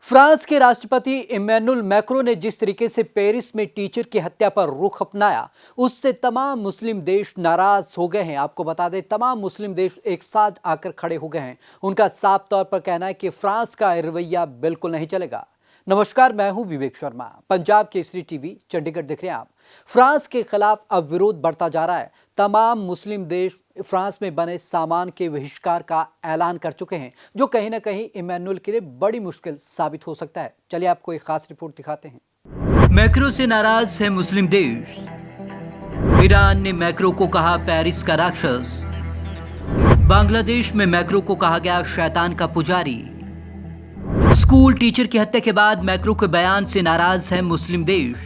France के राष्ट्रपति Emmanuel Macron ने जिस तरीके से पेरिस में टीचर की हत्या पर रुख अपनाया, उससे तमाम मुस्लिम देश नाराज हो गए हैं। आपको बता दें, तमाम मुस्लिम देश एक साथ आकर खड़े हो गए हैं। उनका साफ तौर पर कहना है कि फ्रांस का रवैया बिल्कुल नहीं चलेगा। नमस्कार, मैं हूं विवेक शर्मा। पंजाब केसरी टीवी चंडीगढ़ देख रहे हैं आप। फ्रांस के खिलाफ अब विरोध बढ़ता जा रहा है। तमाम मुस्लिम देश फ्रांस में बने सामान के बहिष्कार का ऐलान कर चुके हैं, जो कहीं ना कहीं इमैनुअल के लिए बड़ी मुश्किल साबित हो सकता है। चलिए आपको एक खास रिपोर्ट दिखाते हैं। मैक्रो से नाराज है मुस्लिम देश। ईरान ने मैक्रो को कहा पेरिस का राक्षस। बांग्लादेश में मैक्रो को कहा गया शैतान का पुजारी। स्कूल टीचर की हत्या के बाद मैक्रो के बयान से नाराज है मुस्लिम देश।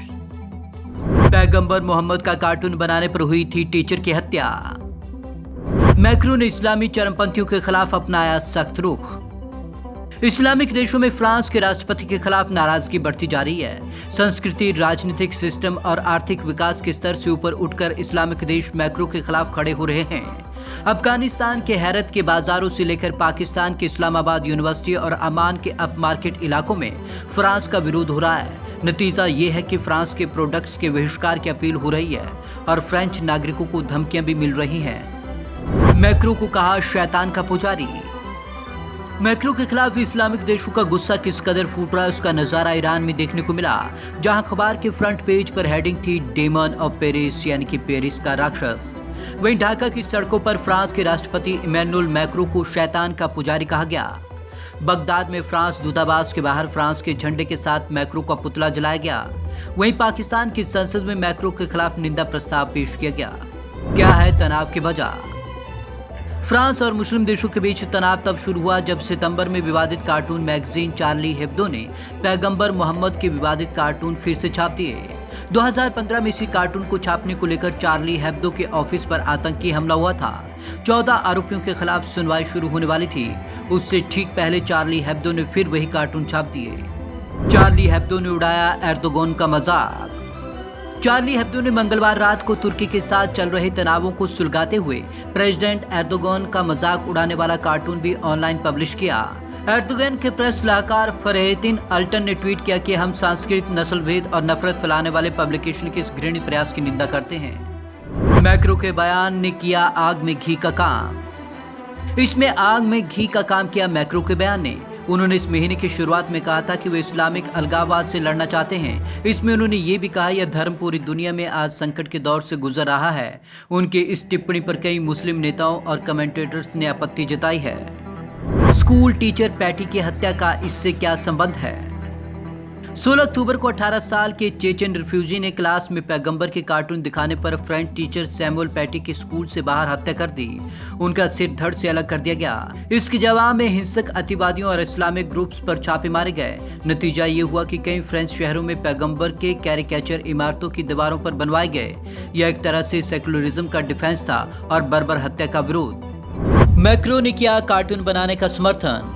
पैगंबर मोहम्मद का कार्टून बनाने पर हुई थी टीचर की हत्या। मैक्रो ने इस्लामी चरमपंथियों के खिलाफ अपनाया सख्त रुख। इस्लामिक देशों में फ्रांस के राष्ट्रपति के खिलाफ नाराजगी बढ़ती जा रही है। संस्कृति, राजनीतिक सिस्टम और आर्थिक विकास के स्तर से ऊपर उठकर इस्लामिक देश मैक्रो के खिलाफ खड़े हो रहे हैं। अफगानिस्तान के हैरत के बाजारों से लेकर पाकिस्तान के इस्लामाबाद यूनिवर्सिटी और अमान के अपमार्केट इलाकों में फ्रांस का विरोध हो रहा है। नतीजा ये है कि फ्रांस के प्रोडक्ट्स के बहिष्कार की अपील हो रही है और फ्रेंच नागरिकों को धमकियां भी मिल रही हैं। मैक्रो को कहा शैतान का पुजारी। मैक्रो के खिलाफ इस्लामिक देशों का गुस्सा किस कदर फूट रहा है, उसका नजारा ईरान में देखने को मिला, जहां अखबार के फ्रंट पेज पर हेडिंग थी डेमन ऑफ पेरिस, यानी कि पेरिस का राक्षस। वहीं ढाका की सड़कों पर फ्रांस के राष्ट्रपति इमैनुअल मैक्रो को शैतान का पुजारी कहा गया। बगदाद में फ्रांस दूतावास के बाहर फ्रांस के झंडे के साथ मैक्रो का पुतला जलाया गया। वहीं पाकिस्तान की संसद में मैक्रो के खिलाफ निंदा प्रस्ताव पेश किया गया। क्या है तनाव की वजह? फ्रांस और मुस्लिम देशों के बीच तनाव तब शुरू हुआ जब सितंबर में विवादित कार्टून मैगजीन चार्ली हेब्दो ने पैगंबर मोहम्मद के विवादित कार्टून फिर से छाप दिए। 2015 में इसी कार्टून को छापने को लेकर चार्ली हेब्दो के ऑफिस पर आतंकी हमला हुआ था। 14 आरोपियों के खिलाफ सुनवाई शुरू होने वाली थी। उससे ठीक पहले चार्ली हेब्दो ने फिर वही कार्टून छाप दिए। चार्ली हेब्दो ने उड़ाया एर्दोगन का मजाक। चार्ली हेब्दो ने मंगलवार रात को तुर्की के साथ चल रहे तनावों को सुलगाते हुए प्रेसिडेंट एर्दोगन का मजाक उड़ाने वाला कार्टून भी ऑनलाइन पब्लिश किया। एर्दोगन के प्रेस सलाहकार फरहेतिन अल्टन ने ट्वीट किया कि हम सांस्कृतिक नस्लभेद और नफरत फैलाने वाले पब्लिकेशन के इस घृणित प्रयास की निंदा करते हैं। मैक्रो के बयान ने किया आग में घी का काम। इसमें आग में घी का काम किया मैक्रो के बयान ने। उन्होंने इस महीने की शुरुआत में कहा था कि वे इस्लामिक अलगाववाद से लड़ना चाहते हैं। इसमें उन्होंने ये भी कहा, यह धर्म पूरी दुनिया में आज संकट के दौर से गुजर रहा है। उनके इस टिप्पणी पर कई मुस्लिम नेताओं और कमेंटेटर्स ने आपत्ति जताई है। स्कूल टीचर पैटी की हत्या का इससे क्या संबंध है? 16 अक्टूबर को 18 साल के चेचन रिफ्यूजी ने क्लास में पैगंबर के कार्टून दिखाने पर फ्रेंच टीचर सैमुअल पैटी के स्कूल से बाहर हत्या कर दी। उनका सिर धड़ से अलग कर दिया गया। इसके जवाब में हिंसक अतिवादियों और इस्लामिक ग्रुप्स पर छापे मारे गए। नतीजा ये हुआ कि कई फ्रेंच शहरों में पैगंबर के कैरिकेचर इमारतों की दीवारों पर बनवाए गए। यह एक तरह से सेकुलरिज्म का डिफेंस था और बर्बर हत्या का विरोध। मैक्रो ने किया कार्टून बनाने का समर्थन।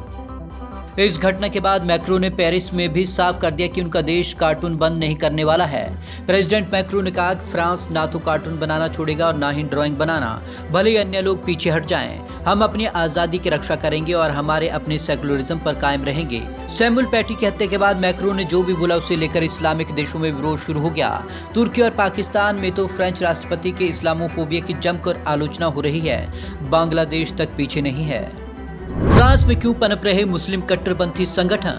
इस घटना के बाद मैक्रो ने पेरिस में भी साफ कर दिया कि उनका देश कार्टून बंद नहीं करने वाला है। प्रेसिडेंट मैक्रो ने कहा कि फ्रांस ना तो कार्टून बनाना छोड़ेगा और ना ही ड्राइंग बनाना, भले ही अन्य लोग पीछे हट जाएं। हम अपनी आज़ादी की रक्षा करेंगे और हमारे अपने सेकुलरिज्म पर कायम रहेंगे। सैमुअल पैटी की हत्या के बाद मैक्रो ने जो भी बोला उसे लेकर इस्लामिक देशों में विरोध शुरू हो गया। तुर्की और पाकिस्तान में तो फ्रेंच राष्ट्रपति के इस्लामोफोबिया की जमकर आलोचना हो रही है। बांग्लादेश तक पीछे नहीं है। फ्रांस में क्यों पनप रहे मुस्लिम कट्टरपंथी संगठन?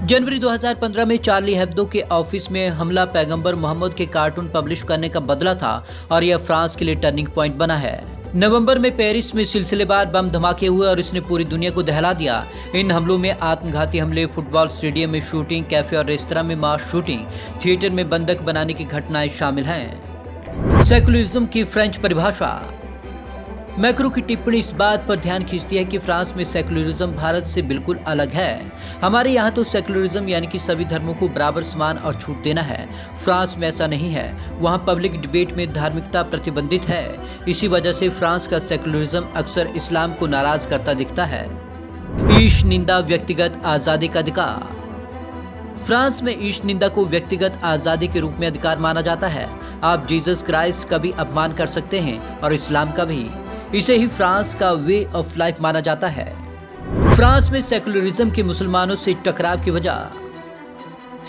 जनवरी 2015 में चार्ली हेब्दो के ऑफिस में हमला पैगंबर मोहम्मद के कार्टून पब्लिश करने का बदला था और यह फ्रांस के लिए टर्निंग पॉइंट बना है। नवंबर में पेरिस में सिलसिलेवार बम धमाके हुए और इसने पूरी दुनिया को दहला दिया। इन हमलों में आत्मघाती हमले, फुटबॉल स्टेडियम में शूटिंग, कैफे और रेस्तरां में मास शूटिंग, थिएटर में बंधक बनाने की घटनाएं शामिल हैं। सेकुलरिज्म की फ्रेंच परिभाषा। मैक्रो की टिप्पणी इस बात पर ध्यान खींचती है कि फ्रांस में सेकुलरिज्म भारत से बिल्कुल अलग है। हमारे यहाँ तो सेकुलरिज्म यानी कि सभी धर्मों को बराबर सम्मान और छूट देना है। फ्रांस में ऐसा नहीं है। वहाँ पब्लिक डिबेट में धार्मिकता प्रतिबंधित है। इसी वजह से फ्रांस का सेकुलरिज्म अक्सर इस्लाम को नाराज करता दिखता है। ईश निंदा व्यक्तिगत आज़ादी का अधिकार। फ्रांस में ईश निंदा को व्यक्तिगत आज़ादी के रूप में अधिकार माना जाता है। आप जीसस क्राइस्ट का भी अपमान कर सकते हैं और इस्लाम का भी। इसे ही फ्रांस का वे ऑफ लाइफ माना जाता है। फ्रांस में सेकुलरिज्म के मुसलमानों से टकराव की वजह।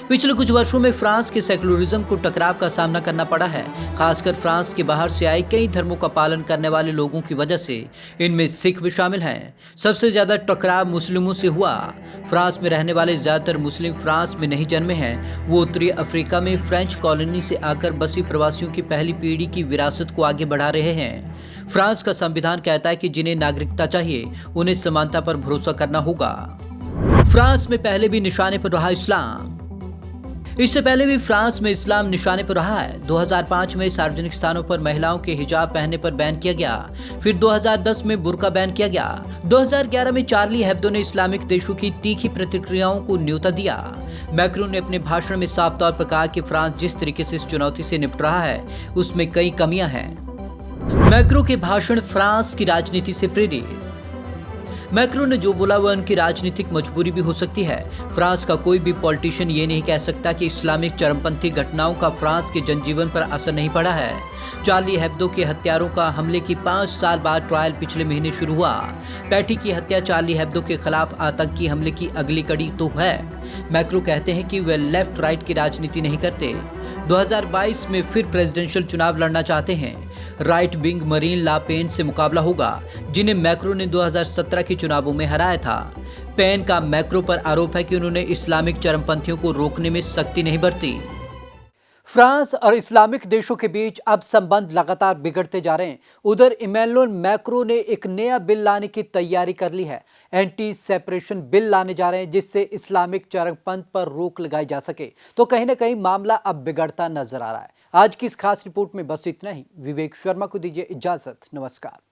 पिछले कुछ वर्षों में फ्रांस के सेकुलरिज्म को टकराव का सामना करना पड़ा है, खासकर फ्रांस के बाहर से आए कई धर्मों का पालन करने वाले लोगों की वजह से। इनमें सिख भी शामिल हैं। सबसे ज्यादा टकराव मुस्लिमों से हुआ। फ्रांस में रहने वाले ज्यादातर मुस्लिम फ्रांस में नहीं जन्मे हैं। वो उत्तरी अफ्रीका में फ्रेंच कॉलोनी से आकर बसी प्रवासियों की पहली पीढ़ी की विरासत को आगे बढ़ा रहे हैं। फ्रांस का संविधान कहता है कि जिन्हें नागरिकता चाहिए उन्हें समानता पर भरोसा करना होगा। फ्रांस में पहले भी निशाने पर रहा इस्लाम। इससे पहले भी फ्रांस में इस्लाम निशाने पर रहा है। 2005 में सार्वजनिक स्थानों पर महिलाओं के हिजाब पहनने पर बैन किया गया। फिर 2010 में बुर्का बैन किया गया। 2011 में चार्ली हेब्दो ने इस्लामिक देशों की तीखी प्रतिक्रियाओं को न्योता दिया। मैक्रोन ने अपने भाषण में साफ तौर पर कहा कि फ्रांस जिस तरीके से इस चुनौती से निपट रहा है उसमें कई कमियां हैं। मैक्रो के भाषण फ्रांस की राजनीति से प्रेरित। मैक्रो ने जो बोला वह उनकी राजनीतिक मजबूरी भी हो सकती है। फ्रांस का कोई भी पॉलिटिशियन ये नहीं कह सकता कि इस्लामिक चरमपंथी घटनाओं का फ्रांस के जनजीवन पर असर नहीं पड़ा है। चार्ली हेब्दो के हत्यारों का हमले की 5 साल बाद ट्रायल पिछले महीने शुरू हुआ। पैटी की हत्या चार्ली हेब्दो के खिलाफ आतंकी हमले की अगली कड़ी तो है। मैक्रो कहते हैं कि वे लेफ्ट राइट की राजनीति नहीं करते। 2022 में फिर प्रेसिडेंशियल चुनाव लड़ना चाहते हैं। राइट विंग मरीन ला पेन से मुकाबला होगा, जिन्हें मैक्रो ने 2017 के चुनावों में हराया था। पेन का मैक्रो पर आरोप है कि उन्होंने इस्लामिक चरमपंथियों को रोकने में सख्ती नहीं बरती। फ्रांस और इस्लामिक देशों के बीच अब संबंध लगातार बिगड़ते जा रहे हैं। उधर इमैनुअल मैक्रो ने एक नया बिल लाने की तैयारी कर ली है। एंटी सेपरेशन बिल लाने जा रहे हैं, जिससे इस्लामिक चरमपंथ पर रोक लगाई जा सके। तो कहीं ना कहीं मामला अब बिगड़ता नजर आ रहा है। आज की इस खास रिपोर्ट में बस इतना ही। विवेक शर्मा को दीजिए इजाजत। नमस्कार।